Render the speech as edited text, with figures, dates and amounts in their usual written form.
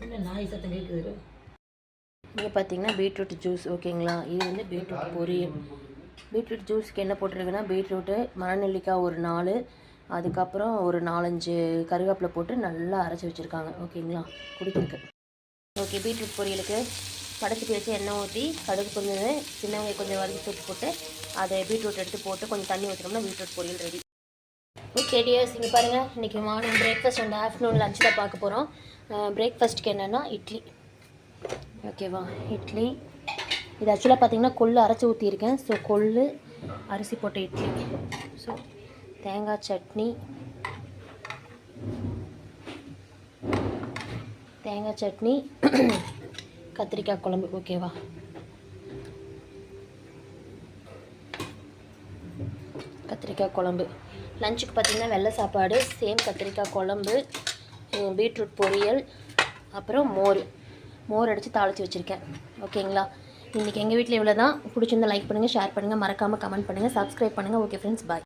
இல்லை நாய் சத்தம் கேட்குது. இங்கே பார்த்தீங்கன்னா பீட்ரூட் ஜூஸ் ஓகேங்களா. இது வந்து பீட்ரூட் பொரியல். பீட்ரூட் ஜூஸுக்கு என்ன போட்டிருக்குன்னா பீட்ரூட்டு மரநெல்லிக்காய் ஒரு 4, அதுக்கப்புறம் ஒரு 4-5 கருவேப்பிலை போட்டு நல்லா அரைச்சி வச்சுருக்காங்க ஓகேங்களா குடிக்கிறதுக்கு. ஓகே, பீட்ரூட் பொரியலுக்கு படத்துக்கு வச்சு எண்ணெய் ஊற்றி கடுகு கொஞ்சம் சின்ன வெங்காயம் கொஞ்சம் வதக்கி தூக்கி போட்டு அதை பீட்ரூட் எடுத்து போட்டு கொஞ்சம் தண்ணி ஊற்றினோம்னா பீட்ரூட் பொரியல் ரெடி. ஓகே டியர்ஸ், இங்கே பாருங்கள் இன்றைக்கி morning breakfast and afternoon lunch தான் பார்க்க போகிறோம். பிரேக்ஃபாஸ்ட்டுக்கு என்னென்னா இட்லி ஓகேவா. இட்லி இது ஆக்சுவலாக பார்த்திங்கன்னா கொள்ளு அரைச்சி ஊற்றியிருக்கேன். ஸோ கொள்ளு அரிசி போட்ட இட்லி. ஸோ தேங்காய் சட்னி கத்திரிக்காய் குழம்பு ஓகேவா. கத்திரிக்காய் குழம்பு லஞ்சுக்கு பார்த்திங்கன்னா வெள்ளை சாப்பாடு, சேம் கத்திரிக்காய் குழம்பு, பீட்ரூட் பொரியல், அப்புறம் மோர் அடித்து தாளித்து வச்சுருக்கேன் ஓகேங்களா. இன்றைக்கி எங்கள் வீட்டில் இவ்வளோ தான். பிடிச்சிருந்தா லைக் பண்ணுங்கள், ஷேர் பண்ணுங்கள், மறக்காமல் கமெண்ட் பண்ணுங்கள், சப்ஸ்கிரைப் பண்ணுங்கள். ஓகே ஃப்ரெண்ட்ஸ், பாய்.